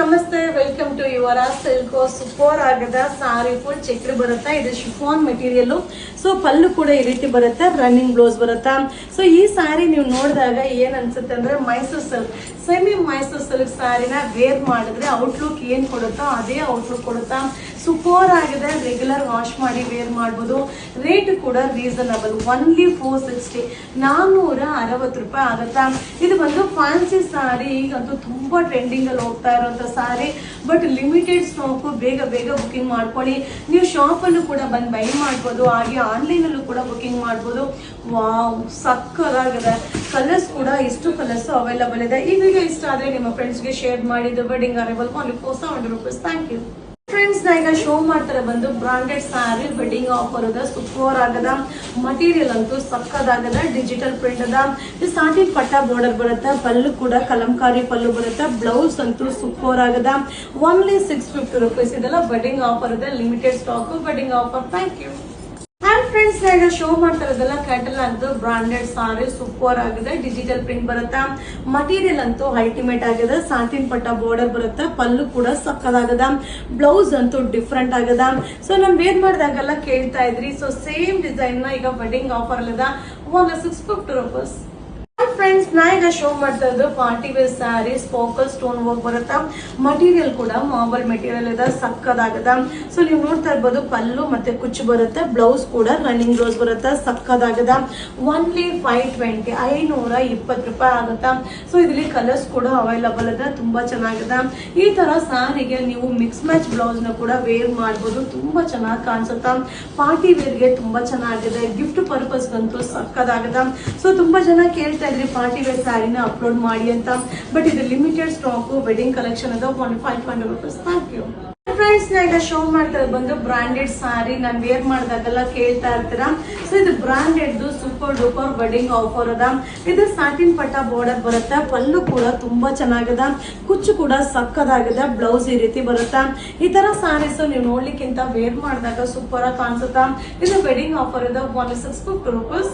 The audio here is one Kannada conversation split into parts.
ನಮಸ್ತೆ, welcome to your silk. Super ಆಗದ ಸಾರಿ ಫುಲ್ ಚಕ್ರ ಬರುತ್ತಾ. ಇದು ಶಿಫಾನ್ ಮೆಟೀರಿಯಲ್. ಸೊ ಪಲ್ಲು ಕೂಡ ಈ ರೀತಿ ಬರುತ್ತೆ, ರನ್ನಿಂಗ್ ಬ್ಲೌಸ್ ಬರುತ್ತಾ. ಸೊ ಈ ಸಾರಿ ನೀವು ನೋಡಿದಾಗ ಏನ್ ಅನ್ಸುತ್ತೆ ಅಂದ್ರೆ Mysuru silk, semi Mysuru silk ಸಾರಿನ ವೇರ್ ಮಾಡಿದ್ರೆ ಔಟ್ಲುಕ್ ಏನ್ ಕೊಡುತ್ತೋ ಅದೇ ಔಟ್ಲುಕ್ ಕೊಡುತ್ತಾ. ಸೂಪರ್ ಆಗಿದೆ, ರೆಗ್ಯುಲರ್ ವಾಶ್ ಮಾಡಿ ವೇರ್ ಮಾಡ್ಬೋದು. ರೇಟ್ ಕೂಡ ರೀಸನಬಲ್, ಓನ್ಲಿ 460, 460 ರೂಪಾಯಿ ಆಗುತ್ತಾ. ಇದು ಬಂದು ಫ್ಯಾನ್ಸಿ ಸಾರಿ, ಈಗಂತೂ ತುಂಬಾ ಟ್ರೆಂಡಿಂಗ್ ಅಲ್ಲಿ ಹೋಗ್ತಾ ಇರುವಂತ ಸಾರಿ. ಬಟ್ ಲಿಮಿಟೆಡ್ ಸ್ಟಾಕ್, ಬೇಗ ಬೇಗ ಬುಕಿಂಗ್ ಮಾಡ್ಕೊಳ್ಳಿ. ನೀವು ಶಾಪ್ ಅಲ್ಲೂ ಕೂಡ ಬಂದು ಬೈ ಮಾಡ್ಬೋದು, ಹಾಗೆ ಆನ್ಲೈನ್ ಅಲ್ಲೂ ಕೂಡ ಬುಕಿಂಗ್ ಮಾಡ್ಬೋದು. ವಾವ್, ಸಕ್ಕದಾಗಿದೆ. ಕಲರ್ಸ್ ಕೂಡ ಇಷ್ಟು ಕಲರ್ಸ್ ಅವೈಲಬಲ್ ಇದೆ. ಈ ವಿಡಿಯೋ ಇಷ್ಟ ಆದ್ರೆ ನಿಮ್ಮ ಫ್ರೆಂಡ್ಸ್ಗೆ ಶೇರ್ ಮಾಡಿ. Wedding arrival only 470 rupees. Thank you friends. ನಾ ಈಗ ಶೋ ಮಾಡ್ತಾರೆ ಬಂದು ಬ್ರಾಂಡೆಡ್ ಸಾರಿ, ವೆಡ್ಡಿಂಗ್ ಆಫರ್ ಅದ, ಸೂಪರ್ ಆಗದ. ಮಟೀರಿಯಲ್ ಅಂತೂ ಸಕ್ಕದಾಗದ, ಡಿಜಿಟಲ್ ಪ್ರಿಂಟ್ ಅದ. ಸ್ಟಾರ್ಟಿಂಗ್ ಪಟ್ಟ ಬಾರ್ಡರ್ ಬರುತ್ತೆ, ಪಲ್ಲು ಕೂಡ ಕಲಂಕಾರಿ ಪಲ್ಲು ಬರುತ್ತೆ. ಬ್ಲೌಸ್ ಅಂತೂ ಸೂಪರ್ ಆಗದ, ಓನ್ಲಿ 650 ರೂಪೀಸ್. ಇದೆಲ್ಲ ವೆಡ್ಡಿಂಗ್ ಆಫರ್ ಇದೆ, limited stock, wedding offer. Thank you. And friends, ಈಗ ಶೋ ಮಾಡ್ತಾರದೆಲ್ಲ ಕ್ಯಾಟಲಾಗ್ ಬ್ರಾಂಡೆಡ್ ಸಾರಿ, ಸೂಪರ್ ಆಗಿದೆ. ಡಿಜಿಟಲ್ ಪ್ರಿಂಟ್ ಬರುತ್ತಾ. ಮಟೀರಿಯಲ್ ಅಂತೂ ಅಲ್ಟಿಮೇಟ್ ಆಗಿದೆ. ಸಾಟಿನ್ ಪಟ್ಟ ಬಾರ್ಡರ್ ಬರುತ್ತೆ, ಪಲ್ಲು ಕೂಡ ಸಕ್ಕದಾಗದ. ಬ್ಲೌಸ್ ಅಂತೂ ಡಿಫ್ರೆಂಟ್ ಆಗದ. ಸೊ ನಾನು ವೇರ್ ಮಾಡಿದಾಗೆಲ್ಲ ಕೇಳ್ತಾ ಇದ್ರಿ. ಸೊ ಸೇಮ್ ಡಿಸೈನ್ ನ ಈಗ ವೆಡ್ಡಿಂಗ್ ಆಫರ್ ಅಲ್ಲದ, ಓನ್ಲಿ 650 ರೂಪೀಸ್. ಫ್ರೆಂಡ್ಸ್, ನಾ ಈಗ ಶೋ ಮಾಡ್ತಾ ಇದ್ದು party wear sari, ಸ್ಪೋಕಲ್ stone work ಬರುತ್ತಾ. ಮಟೀರಿಯಲ್ ಕೂಡ ಮಾರ್ಬಲ್ ಮೆಟೀರಿಯಲ್ ಇದೆ, ಸಕ್ಕದಾಗದ. ಸೊ ನೀವು ನೋಡ್ತಾ ಇರ್ಬೋದು, ಪಲ್ಲು ಮತ್ತೆ ಕುಚ್ಚು ಬರುತ್ತೆ. ಬ್ಲೌಸ್ ಕೂಡ ರನ್ನಿಂಗ್ ಬ್ಲೌಸ್ ಬರುತ್ತೆ, ಸಕ್ಕದಾಗದ. ಓನ್ಲಿ 520, 520 ರೂಪಾಯಿ ಆಗುತ್ತಾ. ಸೊ ಇದರಲ್ಲಿ ಕಲರ್ಸ್ ಕೂಡ ಅವೈಲಬಲ್ ಇದೆ, ತುಂಬಾ ಚೆನ್ನಾಗಿದೆ. ಈ ತರ ಸಾರಿಗೆ ನೀವು ಮಿಕ್ಸ್ ಮ್ಯಾಚ್ ಬ್ಲೌಸ್ ನ ಕೂಡ ವೇರ್ ಮಾಡಬಹುದು, ತುಂಬಾ ಚೆನ್ನಾಗಿ ಕಾಣಿಸುತ್ತಾ. ಪಾರ್ಟಿ ವೇರ್ಗೆ ತುಂಬಾ ಚೆನ್ನಾಗಿದೆ, ಗಿಫ್ಟ್ ಪರ್ಪಸ್ ಅಂತೂ ಸಕ್ಕದಾಗದ. ಸೊ ತುಂಬಾ ಜನ ಕೇಳ್ತಾ ಇದ್ರಿ ಪಾರ್ಟಿ ವೇರ್ ಸ್ಯಾರಿನ ಅಪ್ಲೋಡ್ ಮಾಡಿ ಅಂತ. ಬಟ್ ಇದು ಲಿಮಿಟೆಡ್ ಸ್ಟಾಕ್, ವೆಡ್ಡಿಂಗ್ ಕಲೆಕ್ಷನ್ ಅದ, 520 ರೂಪೀಸ್. Thank you friends. ನಾ ಈಗ ಶೋ ಮಾಡ್ತಾ ಬಂದು ಬ್ರಾಂಡೆಡ್ ಸಾರಿ, ನಾನು ವೇರ್ ಮಾಡಿದಾಗೆಲ್ಲ ಕೇಳ್ತಾ ಇರ್ತೀರಾ. ಸೊ ಇದು branded super duper wedding offer ಅದ. ಇದು ಸಾಟಿನ್ ಪಟ್ಟ ಬಾರ್ಡರ್ ಬರುತ್ತೆ, ಪಲ್ಲು ಕೂಡ ತುಂಬಾ ಚೆನ್ನಾಗಿದೆ, ಕುಚ್ಚು ಕೂಡ ಸಕ್ಕದಾಗಿದೆ. ಬ್ಲೌಸ್ ಈ ರೀತಿ ಬರುತ್ತಾ. ಈ ತರ ಸಾರೀಸ್ ನೀವು ನೋಡ್ಲಿಕ್ಕಿಂತ ವೇರ್ ಮಾಡಿದಾಗ ಸೂಪರ್ ಆಗಿ ಕಾಣಿಸುತ್ತಾ. ಇದು ವೆಡ್ಡಿಂಗ್ ಆಫರ್ ಅದ, 650 ರೂಪೀಸ್.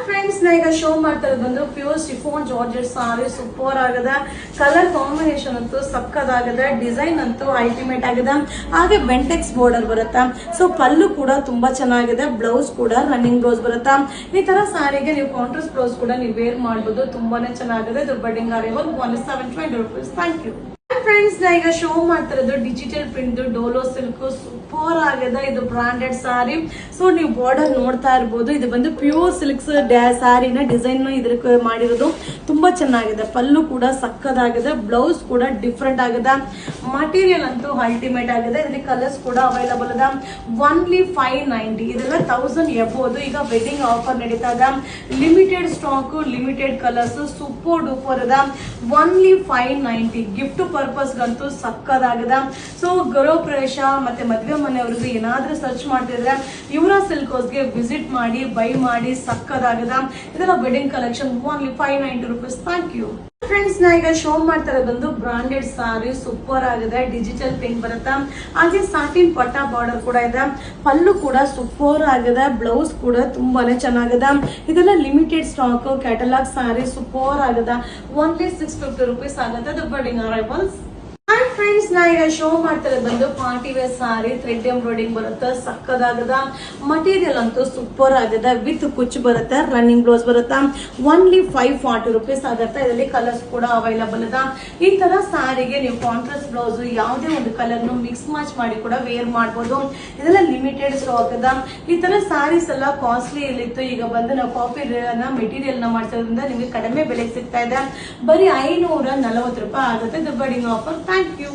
ಫ್ರೆಂಡ್ಸ್, ನಾ ಈಗ ಶೋ ಮಾಡ್ತಾ ಬಂದು ಪ್ಯೂರ್ ಶಿಫಾನ್ ಜಾರ್ಜೆಟ್ ಸಾರಿ, ಸೂಪರ್ ಆಗದ. ಕಲರ್ ಕಾಂಬಿನೇಷನ್ ಅಂತೂ ಸಕ್ಕದಾಗದ, ಡಿಸೈನ್ ಅಂತೂ ಅಲ್ಟಿಮೇಟ್ ಆಗಿದೆ. ಹಾಗೆ ಬೆಂಟೆಕ್ಸ್ ಬಾರ್ಡರ್ ಬರುತ್ತಾ. ಸೊ ಪಲ್ಲು ಕೂಡ ತುಂಬಾ ಚೆನ್ನಾಗಿದೆ, ಬ್ಲೌಸ್ ಕೂಡ ರನ್ನಿಂಗ್ ಬ್ಲೌಸ್ ಬರುತ್ತಾ. ಈ ತರ ಸಾರಿಗೆ ನೀವು ಕಾಂಟ್ರಾಸ್ಟ್ ಬ್ಲೌಸ್ ಕೂಡ ನೀವು ವೇರ್ ಮಾಡಬಹುದು, ತುಂಬಾನೇ ಚೆನ್ನಾಗಿದೆ. ಇದು wedding arrival, 720 rupees. Thank you friends. ನಾ ಈಗ ಶೋ ಮಾಡ್ತಿರೋದು ಡಿಜಿಟಲ್ ಪ್ರಿಂಟ್ ಡೋಲೋ ಸಿಲ್ಕ್, ಸೂಪರ್ ಆಗಿದೆ. ಇದು ಬ್ರಾಂಡೆಡ್ ಸಾರಿ. ಸೊ ನೀವು ಬಾರ್ಡರ್ ನೋಡ್ತಾ ಇರ್ಬೋದು, ಇದು ಬಂದು ಪ್ಯೂರ್ ಸಿಲ್ಕ್ಸ್ ಸ್ಯಾರಿನ ಡಿಸೈನ್ ಇದ್ರ ಮಾಡಿರೋದು, ತುಂಬಾ ಚೆನ್ನಾಗಿದೆ. ಪಲ್ಲು ಕೂಡ ಸಕ್ಕದಾಗಿದೆ, ಬ್ಲೌಸ್ ಕೂಡ ಡಿಫ್ರೆಂಟ್ ಆಗಿದೆ. ಮಟೀರಿಯಲ್ ಅಂತೂ ಅಲ್ಟಿಮೇಟ್ ಆಗಿದೆ. ಇದರಲ್ಲಿ ಕಲರ್ಸ್ ಕೂಡ ಅವೈಲಬಲ್ ಅದ, ಓನ್ಲಿ 590. ಇದೆಲ್ಲ 1000 ಎಬಹುದು. ಈಗ ವೆಡ್ಡಿಂಗ್ ಆಫರ್ ನಡೀತಾ ಇದೆ, limited stock, limited colours, super duper ಅದ, ಓನ್ಲಿ 590. ಗಿಫ್ಟ್ ಪರ್ಪಸ್ ಗಂತೂ ಸಕ್ಕದಾಗಿದೆ. ಸೊ ಗೃಹ ಪ್ರವೇಶ ಮತ್ತೆ ಮದುವೆ ಮನೆಯವ್ರಿಗೆ ಏನಾದ್ರೂ ಸರ್ಚ್ ಮಾಡ್ತಿದ್ರೆ ಯುವರಾ ಸಿಲ್ಕ್ ಹೌಸ್ಗೆ ವಿಸಿಟ್ ಮಾಡಿ, ಬೈ ಮಾಡಿ, ಸಕ್ಕದಾಗಿದೆ. ಇದೆಲ್ಲ wedding collection, only 590 rupees. Thank you friends. ನಾ ಈಗ ಶೋ ಮಾಡ್ತಾರೆ ಬಂದು ಬ್ರಾಂಡೆಡ್ ಸಾರಿ, ಸೂಪರ್ ಆಗಿದೆ. ಡಿಜಿಟಲ್ ಪಿಂಕ್ ಬರುತ್ತೆ, ಹಾಗೆ ಸಾಟಿನ್ ಪಟ್ಟ ಬಾರ್ಡರ್ ಕೂಡ ಇದೆ. ಪಲ್ಲು ಕೂಡ ಸೂಪರ್ ಆಗಿದೆ, ಬ್ಲೌಸ್ ಕೂಡ ತುಂಬಾನೇ ಚೆನ್ನಾಗಿದೆ. ಇದೆಲ್ಲ ಲಿಮಿಟೆಡ್ ಸ್ಟಾಕ್, ಕ್ಯಾಟಲಾಗ್ ಸಾರಿ, ಸೂಪರ್ ಆಗಿದೆ. ಓನ್ಲಿ 650 ರೂಪೀಸ್ ಆಗುತ್ತೆ. ಅದು ವೆಡ್ಡಿಂಗ್ ಅರೈವಲ್ಸ್. ಫ್ರೆಂಡ್ಸ್, ನಾ ಈಗ ಶೋ ಮಾಡ್ತಾರೆ ಬಂದು ಪಾರ್ಟಿ ವೇರ್ ಸಾರಿ, ಥ್ರೆಡ್ ಎಂಬ್ರಾಯ್ಡಿಂಗ್ ಬರುತ್ತೆ, ಸಕ್ಕದಾಗದ. ಮಟೀರಿಯಲ್ ಅಂತೂ ಸೂಪರ್ ಆಗಿದೆ, ವಿತ್ ಕುಚ್ಚು ಬರುತ್ತೆ, ರನ್ನಿಂಗ್ ಬ್ಲೌಸ್ ಬರುತ್ತೆ. ಓನ್ಲಿ 540 ರೂಪೀಸ್ ಆಗುತ್ತೆ. ಇದರಲ್ಲಿ ಕಲರ್ಸ್ ಕೂಡ ಅವೈಲಬಲ್ ಅದ. ಈ ತರ ಸಾರಿಗೆ ನೀವು ಕಾಂಟ್ರಾಸ್ಟ್ ಬ್ಲೌಸ್ ಯಾವುದೇ ಒಂದು ಕಲರ್ ಮಿಕ್ಸ್ ಮ್ಯಾಚ್ ಮಾಡಿ ಕೂಡ ವೇರ್ ಮಾಡಬಹುದು. ಇದೆಲ್ಲ ಲಿಮಿಟೆಡ್ ಸ್ಟಾಕ್ ಅದ. ಈ ತರ ಸಾರೀಸ್ ಎಲ್ಲ ಕಾಸ್ಟ್ಲಿ ಇಲ್ಲಿತ್ತು, ಈಗ ಬಂದು ನಾವು ಕಾಪಿ ಮೆಟೀರಿಯಲ್ ನ ಮಾಡ್ಸೋದ್ರಿಂದ ನಿಮಗೆ ಕಡಿಮೆ ಬೆಲೆಗೆ ಸಿಗ್ತಾ ಇದೆ. ಬರೀ 540 ರೂಪಾಯಿ ಆಗುತ್ತೆ. ಇದು wedding offer. Thank you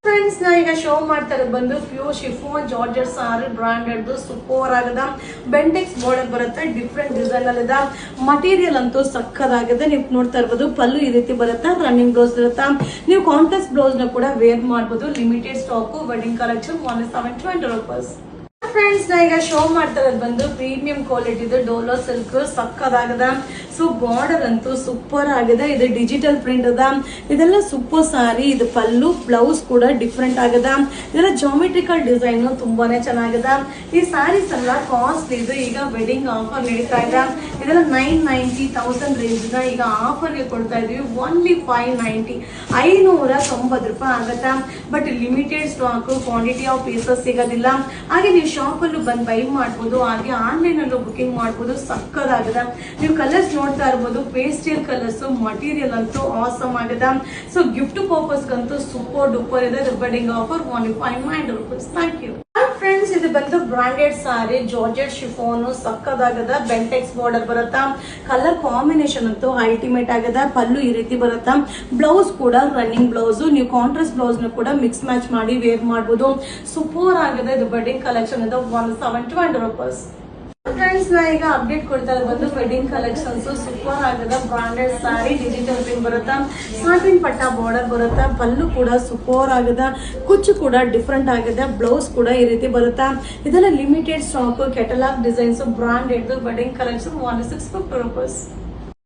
friends. ನಾ ಈಗ ಶೋ ಮಾಡ್ತಾ ಇರೋದು ಬಂದು pure chiffon georgette sari, branded super ಆಗದ. ಬೆಂಟೆಕ್ಸ್ ಬಾರ್ಡರ್ ಬರುತ್ತೆ, ಡಿಫ್ರೆಂಟ್ ಡಿಸೈನ್ ಅಲ್ಲಿ ಇದೆ. ಮಟೀರಿಯಲ್ ಅಂತೂ ಸಕ್ಕದಾಗಿದೆ. ನೀವು ನೋಡ್ತಾ ಇರ್ಬೋದು, ಪಲ್ಲು ಈ ರೀತಿ ಬರುತ್ತೆ, ರನ್ನಿಂಗ್ ಬ್ಲೌಸ್ ಇರುತ್ತೆ. ನೀವು ಕಾಂಟ್ರಾಸ್ಟ್ ಬ್ಲೌಸ್ ನ ಕೂಡ ವೇರ್ ಮಾಡಬಹುದು. Limited stock, wedding collection, 720 rupees. Friends, ನಾ ಈಗ ಶೋ ಮಾಡ್ತಾ ಇರೋದು ಬಂದು ಪ್ರೀಮಿಯಂ ಕ್ವಾಲಿಟಿ ಡೋಲೋ ಸಿಲ್ಕ್, ಸಕ್ಕದಾಗದ. ಸೊ ಬಾರ್ಡರ್ ಅಂತೂ ಸೂಪರ್ ಆಗಿದೆ. ಇದು ಡಿಜಿಟಲ್ ಪ್ರಿಂಟ್ ಅದ, ಇದೆಲ್ಲ ಸೂಪರ್ ಸಾರಿ. ಇದು ಪಲ್ಲು, ಬ್ಲೌಸ್ ಕೂಡ ಡಿಫ್ರೆಂಟ್ ಆಗದ. ಇದೆಲ್ಲ ಜಾಮೆಟ್ರಿಕಲ್ ಡಿಸೈನ್ ತುಂಬಾನೇ ಚೆನ್ನಾಗದ. ಈ ಸ್ಯಾರೀಸ್ ಎಲ್ಲ ಕಾಸ್ಟ್ ಇದು ಈಗ ವೆಡ್ಡಿಂಗ್ ಆಫರ್ ನಡೀತಾ ಇದೆ. ಇದೆಲ್ಲ 990,000 ರೇಂಜ್ ನ ಈಗ ಆಫರ್ಗೆ ಕೊಡ್ತಾ ಇದೀವಿ. ಓನ್ಲಿ 590, 590 ರೂಪಾಯಿ ಆಗತ್ತಾ. But limited stock, quantity of pieces ಸಿಗೋದಿಲ್ಲ. ಹಾಗೆ ನೀವು ಶಾಪ್ ಅಲ್ಲೂ ಬಂದು ಬೈ ಮಾಡ್ಬೋದು, ಹಾಗೆ ಆನ್ಲೈನ್ ಅಲ್ಲೂ ಬುಕಿಂಗ್ ಮಾಡ್ಬೋದು. ಸಕ್ಕದಾಗದ. ನೀವು ಕಲರ್ಸ್ ನೋಡ್ತಾ ಇರ್ಬೋದು, ಪೇಸ್ಟಲ್ ಕಲರ್ಸ್. ಮಟೀರಿಯಲ್ ಅಂತೂ ಆಸಮ್ ಆಗದ. ಸೊ ಗಿಫ್ಟ್ ಪರ್ಪಸ್ ಗಂತೂ ಸೂಪರ್ ಡೂಪರ್ ಇದೆ. Wedding offer only 590 rupees. Thank you friends. ಇದು ಬಂದು ಬ್ರಾಂಡೆಡ್ ಸಾರಿ, ಜಾರ್ಜೆಟ್ ಶಿಫೋನ್, ಸಕ್ಕದಾಗದ. ಬೆಂಟೆಕ್ಸ್ ಬಾರ್ಡರ್ ಬರುತ್ತಾ. ಕಲರ್ ಕಾಂಬಿನೇಷನ್ ಅಂತೂ ಅಲ್ಟಿಮೇಟ್ ಆಗದ. ಪಲ್ಲು ಈ ರೀತಿ ಬರುತ್ತಾ. ಬ್ಲೌಸ್ ಕೂಡ ರನ್ನಿಂಗ್ ಬ್ಲೌಸ್. ನೀವು ಕಾಂಟ್ರಾಸ್ಟ್ ಬ್ಲೌಸ್ ನ ಕೂಡ ಮಿಕ್ಸ್ ಮ್ಯಾಚ್ ಮಾಡಿ ವೇರ್ ಮಾಡಬಹುದು. ಸೂಪರ್ ಆಗದ. ಇದು ವೆಡ್ಡಿಂಗ್ ಕಲೆಕ್ಷನ್ ಇದೆ. 170 ರೂಪೀಸ್. ಫ್ರೆಂಡ್ಸ್, ನಾ ಈಗ ಅಪ್ಡೇಟ್ ಕೊಡ್ತಾ ಇರೋದು ವೆಡ್ಡಿಂಗ್ ಕಲೆಕ್ಷನ್ಸ್. ಸೂಪರ್ ಆಗದ ಬ್ರಾಂಡೆಡ್ ಸಾರಿ, ಡಿಜಿಟಲ್ ಪ್ರಿಂಟ್ ಬರುತ್ತಾ. ಸಾಟಿನ್ ಪಟ್ಟ ಬಾರ್ಡರ್ ಬರುತ್ತಾ. ಪಲ್ಲು ಕೂಡ ಸೂಪರ್ ಆಗದ. ಕುಚ್ಚು ಕೂಡ ಡಿಫ್ರೆಂಟ್ ಆಗಿದೆ. ಬ್ಲೌಸ್ ಕೂಡ ಈ ರೀತಿ ಬರುತ್ತಾ. ಇದೆಲ್ಲ limited stock, catalogue designs, branded wedding collection 160 rupees.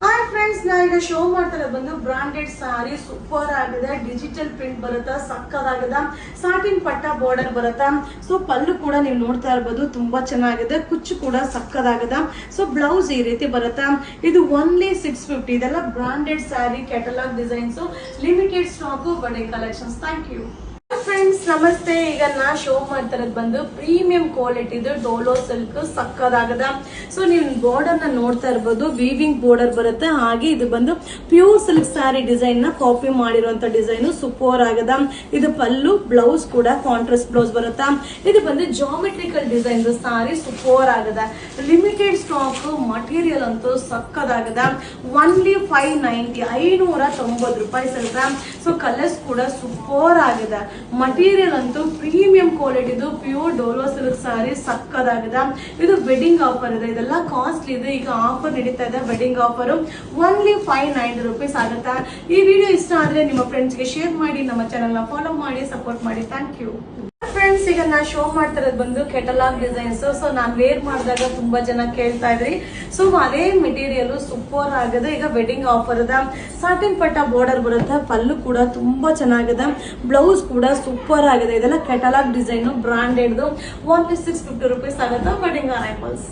Hi friends, ನಾ ಈಗ ಶೋ ಮಾಡ್ತಾರೆ ಬಂದು ಬ್ರಾಂಡೆಡ್ ಸಾರಿ. ಸೂಪರ್ ಆಗಿದೆ. ಡಿಜಿಟಲ್ ಪ್ರಿಂಟ್ ಬರುತ್ತಾ. ಸಕ್ಕದಾಗದ. ಸಾಟಿನ್ ಪಟ್ಟ ಬಾರ್ಡರ್ ಬರುತ್ತಾ. ಸೊ ಪಲ್ಲು ಕೂಡ ನೀವು ನೋಡ್ತಾ ಇರ್ಬೋದು, ತುಂಬಾ ಚೆನ್ನಾಗಿದೆ. ಕುಚ್ಚು ಕೂಡ ಸಕ್ಕದಾಗದ. ಸೊ ಬ್ಲೌಸ್ ಈ ರೀತಿ ಬರುತ್ತಾ. ಇದು ಓನ್ಲಿ 650. ಇದೆಲ್ಲ branded sari, catalogue designs, limited stock, wedding collections. Thank you friends. ನಮಸ್ತೆ. ಈಗ ನಾ ಶೋ ಮಾಡ್ತಾ ಇರೋದು ಬಂದು ಪ್ರೀಮಿಯಂ ಕ್ವಾಲಿಟಿದು ಡೋಲೋ ಸಿಲ್ಕ್. ಸಕ್ಕದಾಗದ. ಸೊ ನೀವು ಬಾರ್ಡರ್ ನ ನೋಡ್ತಾ ಇರ್ಬೋದು, ವೀವಿಂಗ್ ಬಾರ್ಡರ್ ಬರುತ್ತೆ. ಹಾಗೆ ಇದು ಬಂದು ಪ್ಯೂರ್ ಸಿಲ್ಕ್ ಸ್ಯಾರಿ ಡಿಸೈನ್ ನ ಕಾಪಿ ಮಾಡಿರುವಂತ ಡಿಸೈನ್. ಸೂಪರ್ ಆಗದ. ಇದು ಪಲ್ಲು, ಬ್ಲೌಸ್ ಕೂಡ ಕಾಂಟ್ರಾಸ್ಟ್ ಬ್ಲೌಸ್ ಬರುತ್ತಾ. ಇದು ಬಂದು ಜಾಮೆಟ್ರಿಕಲ್ ಡಿಸೈನ್ ಸಾರಿ. ಸೂಪರ್ ಆಗದ. Limited stock. ಮಟೀರಿಯಲ್ ಅಂತೂ ಸಕ್ಕದಾಗದ. ಓನ್ಲಿ 590, 590 ರೂಪಾಯಿ ಸಿಲ್ಕ. ಸೊ ಕಲರ್ಸ್ ಕೂಡ ಸೂಪರ್ ಆಗದ. ಮಟೀರಿಯಲ್ ಅಂತೂ ಪ್ರೀಮಿಯಂ ಕ್ವಾಲಿಟಿದು ಪ್ಯೂರ್ ಡೋಲೋ ಸಿಲ್ಕ್ ಸಾರಿ. ಸಕ್ಕದಾಗದ. ಇದು ವೆಡ್ಡಿಂಗ್ ಆಫರ್ ಇದೆ. ಇದೆಲ್ಲ ಕಾಸ್ಟ್ಲಿ ಇದೆ. ಈಗ ಆಫರ್ ನಡೀತಾ ಇದೆ, ವೆಡ್ಡಿಂಗ್ ಆಫರ್. ಓನ್ಲಿ 590 ರೂಪೀಸ್ ಆಗುತ್ತಾ. ಈ ವಿಡಿಯೋ ಇಷ್ಟ ಆದ್ರೆ ನಿಮ್ಮ ಫ್ರೆಂಡ್ಸ್ಗೆ ಶೇರ್ ಮಾಡಿ, ನಮ್ಮ ಚಾನಲ್ ನ ಫಾಲೋ ಮಾಡಿ, ಸಪೋರ್ಟ್ ಮಾಡಿ. Thank you friends. ಈಗ ನಾ ಶೋ ಮಾಡ್ತಾ ಇರೋದು ಬಂದು ಕೆಟಲಾಗ್ ಡಿಸೈನ್ಸ್. ಸೊ ನಾನು ವೇರ್ ಮಾಡಿದಾಗ ತುಂಬಾ ಜನ ಕೇಳ್ತಾ ಇದ್ರಿ. ಸೊ ಅದೇ ಮೆಟೀರಿಯಲ್ ಸೂಪರ್ ಆಗದ. ಈಗ ವೆಡ್ಡಿಂಗ್ ಆಫರ್ ಅದ. ಸಾಟಿನ್ ಪಟ್ಟ ಬಾರ್ಡರ್ ಬರುತ್ತೆ. ಪಲ್ಲು ಕೂಡ ತುಂಬಾ ಚೆನ್ನಾಗದ. ಬ್ಲೌಸ್ ಕೂಡ ಸೂಪರ್ ಆಗಿದೆ. ಇದೆಲ್ಲ catalogue design, branded. Only 650 rupees ಆಗುತ್ತೆ. Wedding arrivals.